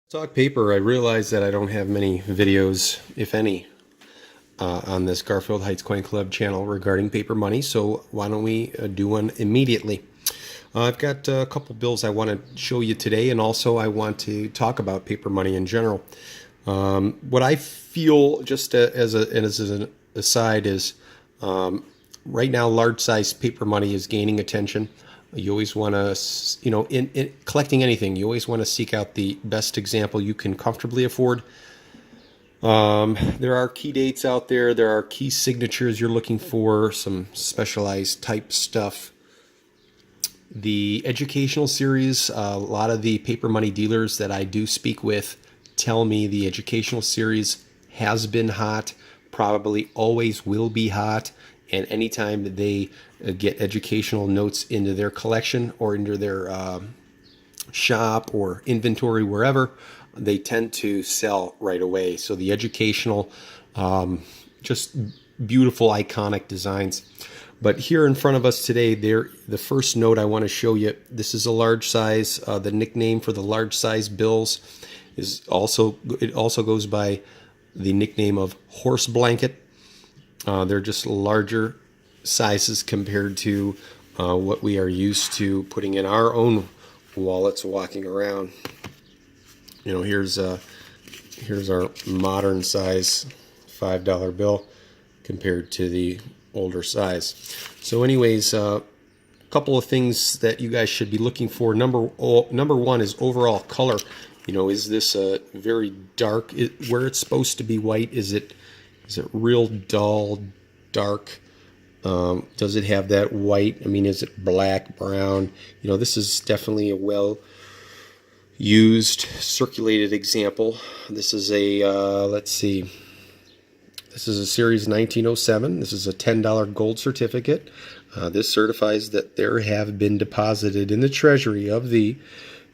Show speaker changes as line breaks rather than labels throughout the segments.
Talk paper, I realize that I don't have many videos, if any, on this Garfield Heights Coin Club channel regarding paper money, so why don't we do one immediately. I've got a couple bills I want to show you today, and also I want to talk about paper money in general. What I feel, just as an aside, is right now large size paper money is gaining attention. You always want to, in collecting anything, you always want to seek out the best example you can comfortably afford. There are key dates out there. There are key signatures you're looking for, some specialized type stuff. The educational series, a lot of the paper money dealers that I do speak with tell me the educational series has been hot, probably always will be hot. And anytime they get educational notes into their collection or into their shop or inventory, wherever, they tend to sell right away. So the educational, just beautiful, iconic designs. But here in front of us today, the first note I want to show you, this is a large size. The nickname for the large size bills is also goes by the nickname of horse blanket. They're just larger sizes compared to what we are used to putting in our own wallets walking around. Here's our modern size $5 bill compared to the older size. So anyways, a couple of things that you guys should be looking for. Number one is overall color. Is this a very dark, where it's supposed to be white? Is it real dull, dark? Does it have that white? Is it black, brown? This is definitely a well-used, circulated example. This is a, let's see. This is a series 1907. This is a $10 gold certificate. This certifies that there have been deposited in the Treasury of the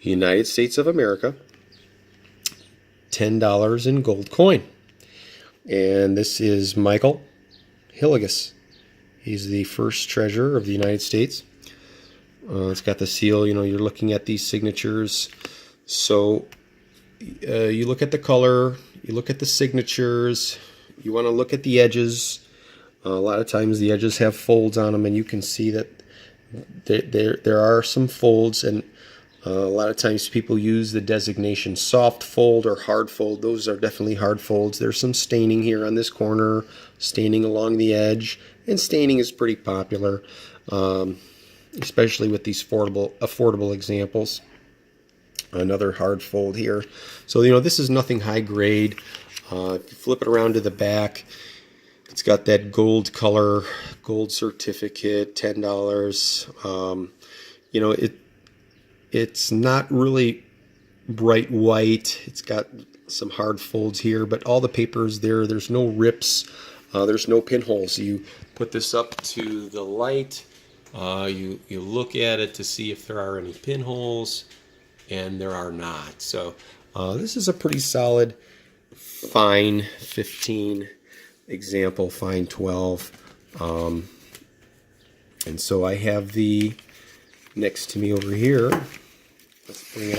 United States of America $10 in gold coin. And this is Michael Hillegas. He's the first treasurer of the United States. It's got the seal. You're looking at these signatures. So you look at the color, you look at the signatures, you want to look at the edges. A lot of times the edges have folds on them, and you can see that there are some folds, and a lot of times people use the designation soft fold or hard fold. Those are definitely hard folds. There's some staining here on this corner, staining along the edge, and staining is pretty popular, especially with these affordable examples. Another hard fold here. So, this is nothing high grade. If you flip it around to the back, it's got that gold color, gold certificate, $10. It's not really bright white. It's got some hard folds here, but all the paper is there. There's no rips. There's no pinholes. You put this up to the light. You look at it to see if there are any pinholes, and there are not. So this is a pretty solid fine 15 example, fine 12. And so I have the next to me over here. Let's bring it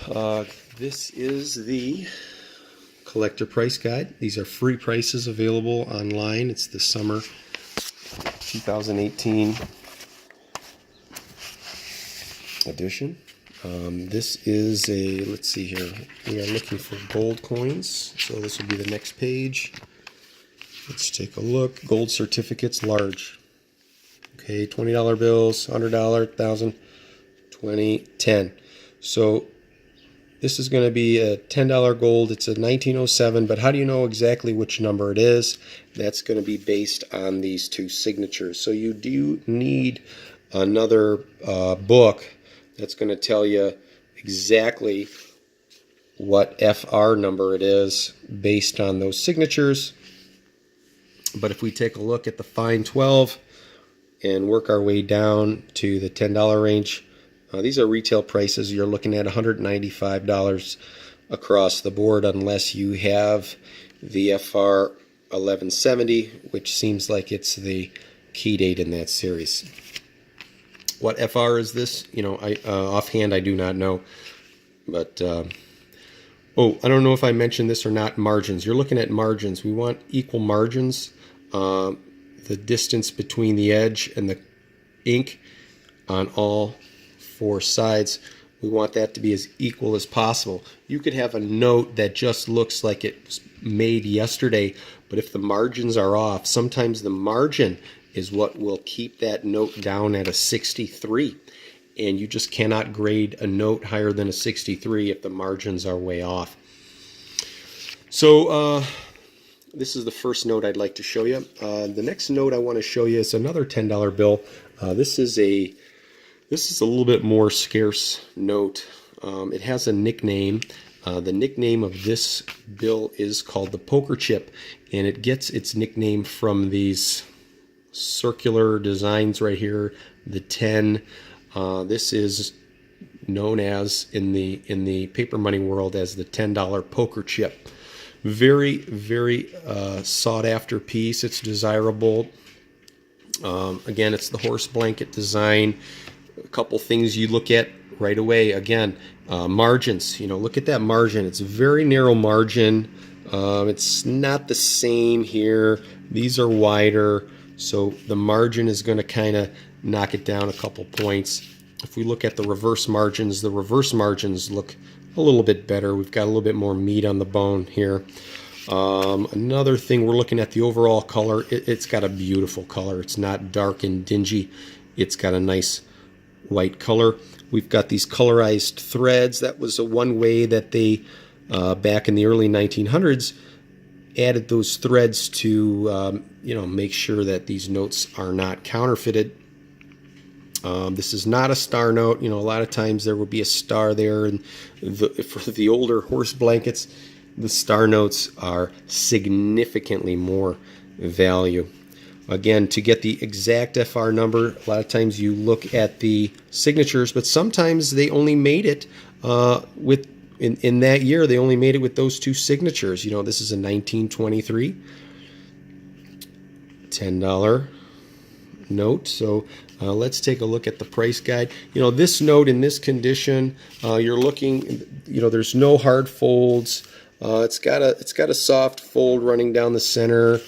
out. This is the collector price guide. These are free prices available online. It's the summer 2018 edition. This is let's see here. We are looking for gold coins. So this will be the next page. Let's take a look. Gold certificates, large. Okay, $20 bills, $100, $1,000, $20, $10. So this is going to be a $10 gold. It's a 1907, but how do you know exactly which number it is? That's going to be based on these two signatures. So you do need another book that's going to tell you exactly what FR number it is based on those signatures. But if we take a look at the fine 12 and work our way down to the $10 range, these are retail prices. You're looking at $195 across the board, unless you have the FR 1170, which seems like it's the key date in that series. What FR is this? Offhand, I do not know. But oh, I don't know if I mentioned this or not. Margins. You're looking at margins. We want equal margins. The distance between the edge and the ink on all four sides, we want that to be as equal as possible. You could have a note that just looks like it was made yesterday, but if the margins are off, sometimes the margin is what will keep that note down at a 63. And you just cannot grade a note higher than a 63 if the margins are way off. So this is the first note I'd like to show you. The next note I want to show you is another $10 bill. This is a little bit more scarce note. It has a nickname. The nickname of this bill is called the poker chip, and it gets its nickname from these circular designs right here, the 10. This is known as in the paper money world as the $10 poker chip. Very, very sought after piece. It's desirable. Again, it's the horse blanket design. A couple things you look at right away. Again, margins. Look at that margin. It's a very narrow margin. It's not the same here. These are wider, so the margin is going to kind of knock it down a couple points. If we look at the reverse margins look a little bit better. We've got a little bit more meat on the bone here. Another thing, we're looking at the overall color. It's got a beautiful color. It's not dark and dingy. It's got a nice white color. We've got these colorized threads. That was one way that they, back in the early 1900s, added those threads to make sure that these notes are not counterfeited. This is not a star note. A lot of times there will be a star there, and for the older horse blankets, the star notes are significantly more value. Again, to get the exact FR number, a lot of times you look at the signatures, but sometimes they only made it in that year, they only made it with those two signatures. This is a 1923 $10 note. So let's take a look at the price guide. This note in this condition, you're looking, there's no hard folds. It's got a soft fold running down the center.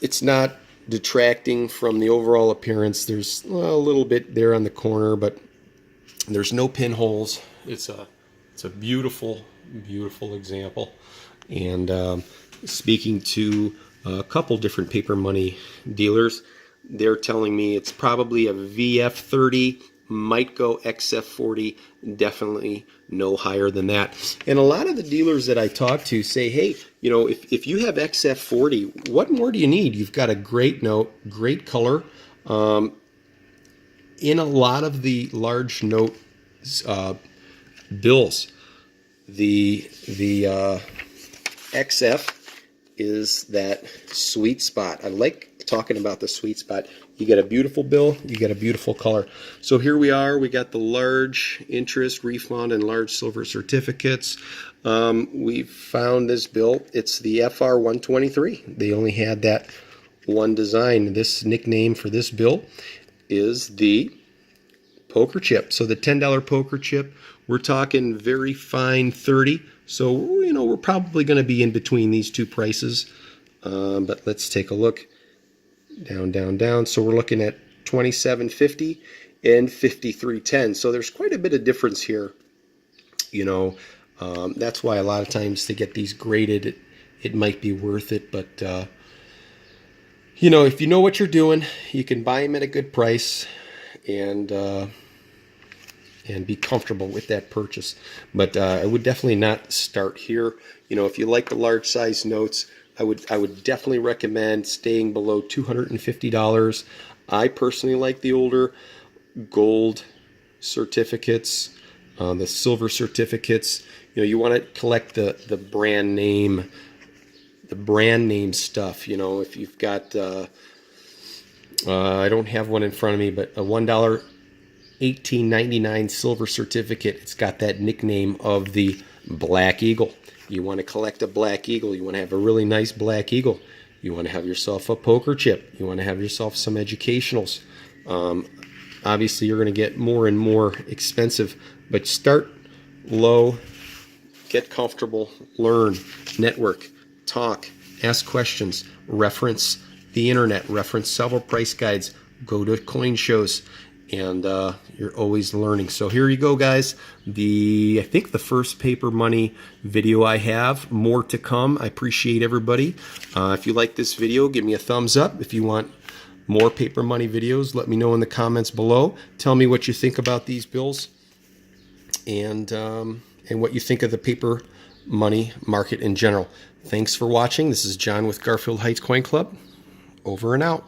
It's not detracting from the overall appearance. There's a little bit there on the corner, but there's no pinholes. It's a beautiful, beautiful example. And speaking to a couple different paper money dealers, they're telling me it's probably a VF30, might go XF40, definitely no higher than that. And a lot of the dealers that I talk to say, hey, if you have XF40, what more do you need? You've got a great note, great color. In a lot of the large note bills, the XF is that sweet spot. I like talking about the sweet spot. You get a beautiful bill, you get a beautiful color. So here we are, we got the large interest refund and large silver certificates. We found this bill. It's the FR 123. They only had that one design. This nickname for this bill is the poker chip. So the $10 poker chip, we're talking very fine 30. So we're probably going to be in between these two prices. But let's take a look. Down, down, down. So we're looking at $27.50 and $53.10. So there's quite a bit of difference here. That's why a lot of times to get these graded, it might be worth it. But if you know what you're doing, you can buy them at a good price and be comfortable with that purchase. But I would definitely not start here. If you like the large size notes, I would definitely recommend staying below $250. I personally like the older gold certificates, the silver certificates. You want to collect the brand name stuff. If you've got I don't have one in front of me, but a $1 1899 silver certificate. It's got that nickname of the Black Eagle. You want to collect a Black Eagle. You want to have a really nice Black Eagle. You want to have yourself a poker chip. You want to have yourself some educationals. Obviously, you're going to get more and more expensive, but start low, get comfortable, learn, network, talk, ask questions, reference the internet, reference several price guides, go to coin shows, and you're always learning. So here you go, guys. I think the first paper money video I have. More to come. I appreciate everybody. If you like this video, give me a thumbs up. If you want more paper money videos, let me know in the comments below. Tell me what you think about these bills, and what you think of the paper money market in general. Thanks for watching. This is John with Garfield Heights Coin Club. Over and out.